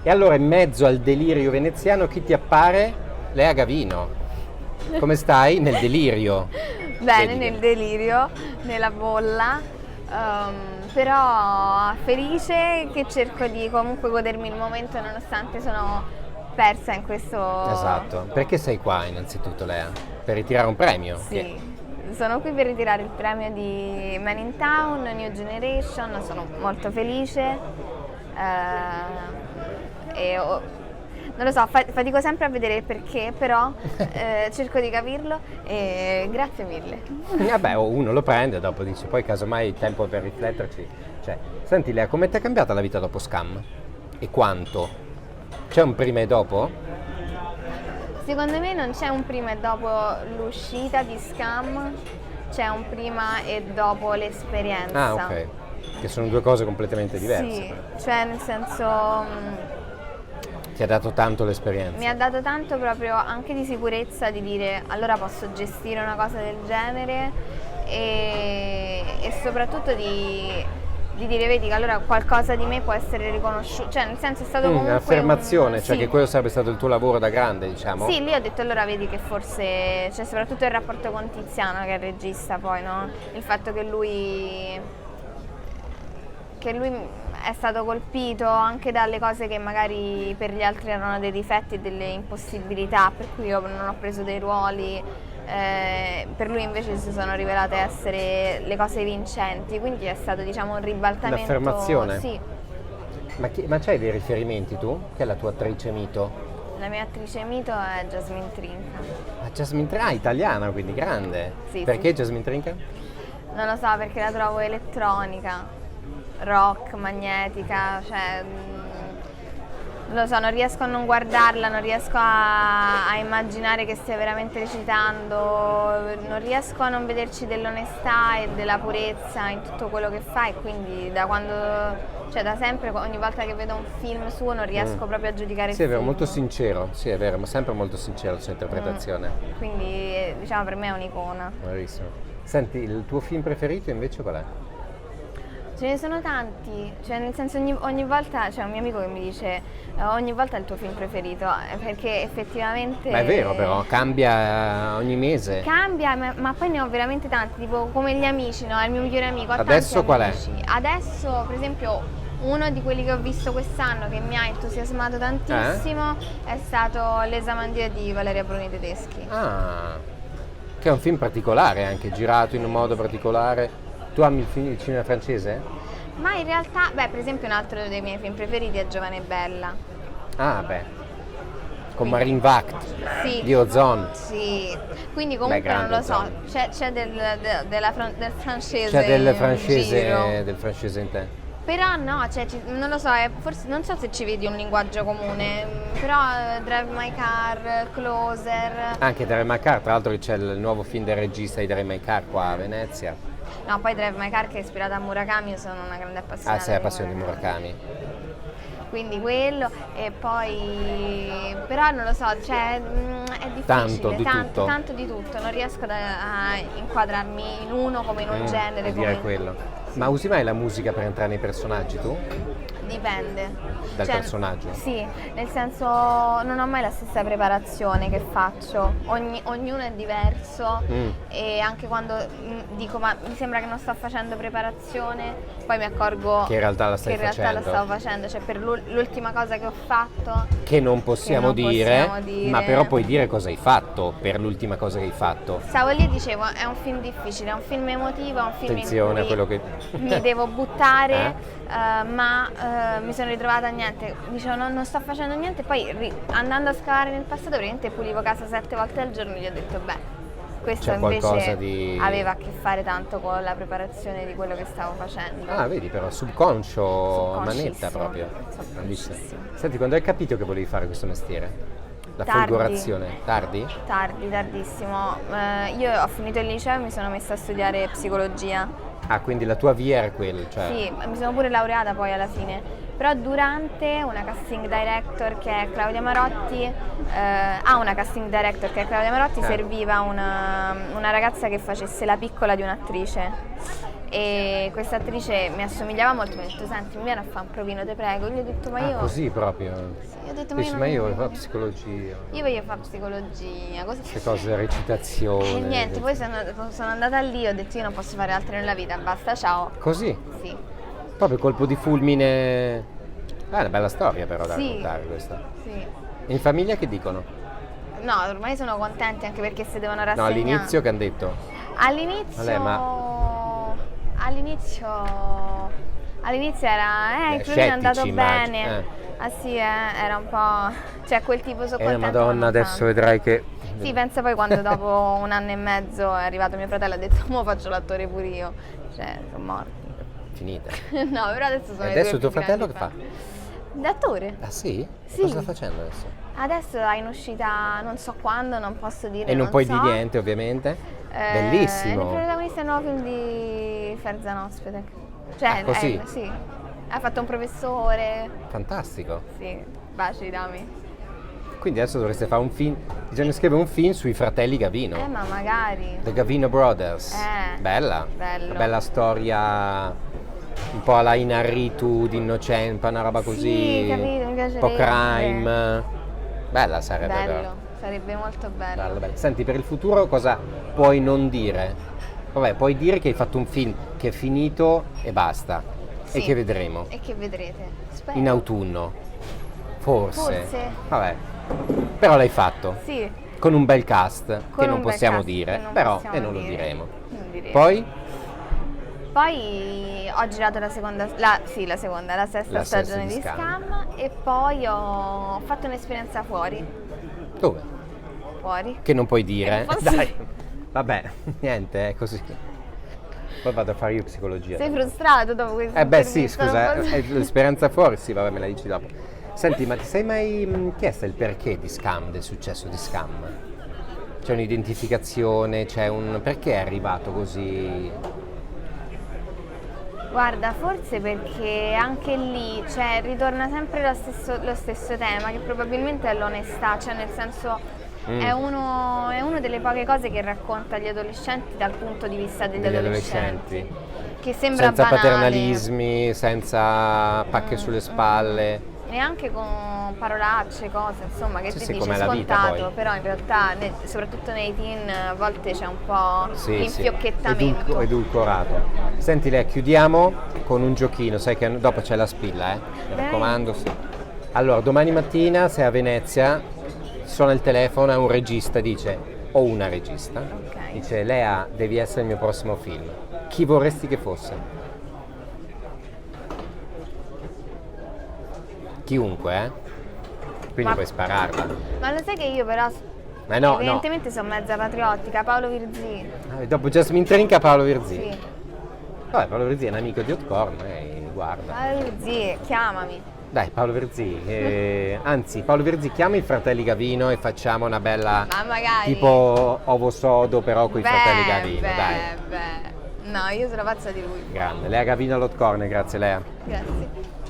E allora in mezzo al delirio veneziano chi ti appare? Lea Gavino. Come stai? Nel delirio. Bene, Vedi nel che- delirio, nella bolla, però felice che cerco di comunque godermi il momento nonostante sono persa in questo... Esatto. Perché sei qua innanzitutto, Lea? Per ritirare un premio? Sì, sono qui per ritirare il premio di Man in Town, New Generation, sono molto felice non lo so, fatico sempre a vedere il perché, però cerco di capirlo e grazie mille. Vabbè, uno lo prende, dopo dice, poi casomai il tempo per rifletterci. Cioè, senti Lea, come ti è cambiata la vita dopo Scam? E quanto? C'è un prima e dopo? Secondo me non c'è un prima e dopo l'uscita di Scam, c'è un prima e dopo l'esperienza. Ah, ok. Che sono due cose completamente diverse. Sì, cioè nel senso Ti ha dato tanto l'esperienza. mi ha dato tanto proprio anche di sicurezza di dire allora posso gestire una cosa del genere e soprattutto di dire vedi che allora qualcosa di me può essere riconosciuto, cioè nel senso è stato comunque Un'affermazione, cioè sì. che quello sarebbe stato il tuo lavoro da grande, diciamo. Sì, lì ho detto allora vedi che forse, cioè soprattutto il rapporto con Tiziano che è il regista poi, no? Il fatto che lui è stato colpito anche dalle cose che magari per gli altri erano dei difetti e delle impossibilità, per cui io non ho preso dei ruoli, per lui invece si sono rivelate essere le cose vincenti, quindi è stato diciamo un ribaltamento. Un'affermazione? Sì, Ma c'hai dei riferimenti tu? Che è la tua attrice mito? la mia attrice mito è Jasmine Trinca. Ah, Jasmine Trinca, italiana, quindi grande. Sì, Perché sì. Jasmine Trinca? Non lo so perché la trovo elettronica, rock, magnetica, cioè non lo so, non riesco a non guardarla, non riesco a immaginare che stia veramente recitando, non riesco a non vederci dell'onestà e della purezza in tutto quello che fa e quindi da quando, cioè da sempre, ogni volta che vedo un film suo non riesco proprio a giudicare il Sì, è vero, film. molto sincero, sì, è vero, ma sempre molto sincero la sua interpretazione. Quindi diciamo per me è un'icona. Bravissimo. Senti, il tuo film preferito invece qual è? Ce ne sono tanti, cioè nel senso ogni volta c'è un mio amico che mi dice ogni volta è il tuo film preferito, perché effettivamente... Ma è vero però, cambia ogni mese. Cambia, ma poi ne ho veramente tanti, tipo come gli amici, no? È il mio migliore amico, ha Adesso tanti qual è? amici. Adesso, per esempio, uno di quelli che ho visto quest'anno che mi ha entusiasmato tantissimo è stato Les Amandier di Valeria Bruni Tedeschi. Ah, che è un film particolare anche, girato in un modo particolare. Tu ami il cinema francese? Ma in realtà, beh, per esempio un altro dei miei film preferiti è Giovane e Bella. Ah, beh, con Marine Vact, Sì. di Ozon. Sì, quindi comunque grande non lo so, Ozon. c'è del francese C'è del in giro. francese in te. Però no, cioè, non lo so, forse non so se ci vedi un linguaggio comune, però Drive My Car, Closer. Anche Drive My Car, tra l'altro c'è il nuovo film del regista di Drive My Car qua a Venezia. No, poi Drive My Car che è ispirata a Murakami, io sono una grande appassionata. Ah, sei appassionato di Murakami. Quindi quello e poi però non lo so, cioè è difficile, Tanto di tutto. tanto di tutto, non riesco a inquadrarmi in uno come in un genere, E dire come quello. Ma usi mai la musica per entrare nei personaggi tu? dipende. Dal personaggio? Sì, nel senso non ho mai la stessa preparazione che faccio, ognuno è diverso e anche quando dico ma mi sembra che non sto facendo preparazione, poi mi accorgo Che in realtà la stai che in realtà la facendo. stavo facendo, cioè per l'ultima cosa che ho fatto Che non possiamo dire, possiamo dire. ma però puoi dire cosa hai fatto per l'ultima cosa che hai fatto. stavo lì e dicevo è un film difficile, è un film emotivo, è un film Attenzione a in cui quello che... mi devo buttare, ma mi sono ritrovata a niente, dicevo non sto facendo niente, poi andando a scavare nel passato veramente pulivo casa 7 volte al giorno e gli ho detto beh, questo C'è qualcosa invece di- aveva a che fare tanto con la preparazione di quello che stavo facendo. Ah, vedi però, subconscio, Subconscissimo. manetta proprio. Subconscissimo. Bellissimo. Senti, quando hai capito che volevi fare questo mestiere? La Tardi. folgorazione, tardi? Tardissimo. Io ho finito il liceo e mi sono messa a studiare psicologia. Ah, quindi la tua via era quella, cioè... Sì, mi sono pure laureata poi alla fine, però durante una casting director che è Claudia Marotti, serviva una ragazza che facesse la piccola di un'attrice e questa attrice mi assomigliava molto, mi ha detto senti mi viene a fare un provino te prego, gli ho detto ma io... Così proprio. Sì, io ho detto Dici, ma ma io non- voglio fare psicologia. io voglio fare psicologia, cosa... Queste cose, recitazione. E niente, poi sono andata lì, ho detto io non posso fare altro nella vita, basta, ciao. Così, Sì, proprio colpo di fulmine. È una bella storia però da Sì. raccontare questa. sì. E in famiglia che dicono? No, ormai sono contenti anche perché si devono No, rassegnare. all'inizio che hanno detto? All'inizio... Vabbè, All'inizio era, il film è scettici, andato immagino, bene. Ah sì, era un po'... Cioè quel tipo sono contento. Madonna, ma non adesso tanto. vedrai che... Sì, pensa poi quando dopo un anno e mezzo è arrivato mio fratello e ha detto mo faccio l'attore pure io. Cioè, sono morti. Finita. No, però adesso sono E i adesso due tuo più fratello grandi che fa? fan. L'attore? Ah sì? Sì. Cosa sta facendo adesso? Adesso è in uscita non so quando, non posso dire. E non puoi so. dire niente ovviamente? È il Bellissimo. protagonista del nuovo film di Ferzan Ospite. Cioè, così? sì. Ha fatto un professore. Fantastico. Sì, baci, dammi. Quindi adesso dovreste fare un film, bisogna scrivere un film sui fratelli Gavino. Ma magari. The Gavino Brothers. Bella. Bello. Una bella storia un po' alla Inarritu di Innocente, una roba così. Sì, capito, mi Un piacerebbe. po' crime. Bella sarebbe Bello, però. sarebbe molto bello. Bello, bello. Senti, per il futuro cosa puoi non dire? Vabbè, puoi dire che hai fatto un film che è finito e basta. Sì. E che vedremo. E che vedrete. Spero. In autunno. Forse. Forse. Vabbè. Però l'hai fatto. Sì. Con un bel cast che Con non un bel possiamo cast dire, che non però possiamo e non lo dire. diremo. Non diremo. Poi Poi ho girato la sesta La sesta stagione di di Scam. Scam e poi ho fatto un'esperienza fuori. dove? Fuori. Che non puoi dire. Che posso- Dai. Vabbè, niente, è così. Poi vado a fare io psicologia. Sei frustrato dopo questa Eh beh sì, intervista, scusa, non posso- l'esperienza fuori, sì, vabbè, me la dici dopo. Senti, ma ti sei mai chiesta il perché di Scam, del successo di Scam? C'è un'identificazione, c'è un... perché è arrivato così? Guarda, forse perché anche lì, cioè, ritorna sempre lo stesso tema, che probabilmente è l'onestà, cioè nel senso è uno delle poche cose che racconta gli adolescenti dal punto di vista degli Degli adolescenti. Che sembra Senza banale. paternalismi, senza pacche sulle spalle. E anche con parolacce, cose, insomma, che Sì, ti sì, dici com'è la vita, scontato, poi. però in realtà, soprattutto nei teen, a volte c'è un po' Sì, l'infiocchettamento. edulcorato. Senti Lea, chiudiamo con un giochino, sai che dopo c'è la spilla, mi Dai. raccomando, sì. Allora, domani mattina sei a Venezia, suona il telefono e un regista dice, o una regista, Ok. dice Lea, devi essere il mio prossimo film. Chi vorresti che fosse? Chiunque, Quindi Ma- puoi spararla. Ma lo sai che io però No, evidentemente sono mezza patriottica, Paolo Virzì. dopo Jasmine Trinca, Paolo Virzì. Sì. Vabbè, Paolo Virzì è un amico di Hotcorn, guarda. Paolo Virzì, chiamami. Dai, Paolo Virzì. Anzi, Paolo Virzì chiama i fratelli Gavino e facciamo una bella... Ma magari. tipo ovo sodo, però con i fratelli Gavino, beh, dai. beh. No, io sono pazza di lui. Grande. Lea Gavino all'Hotcorn, grazie Lea. Grazie.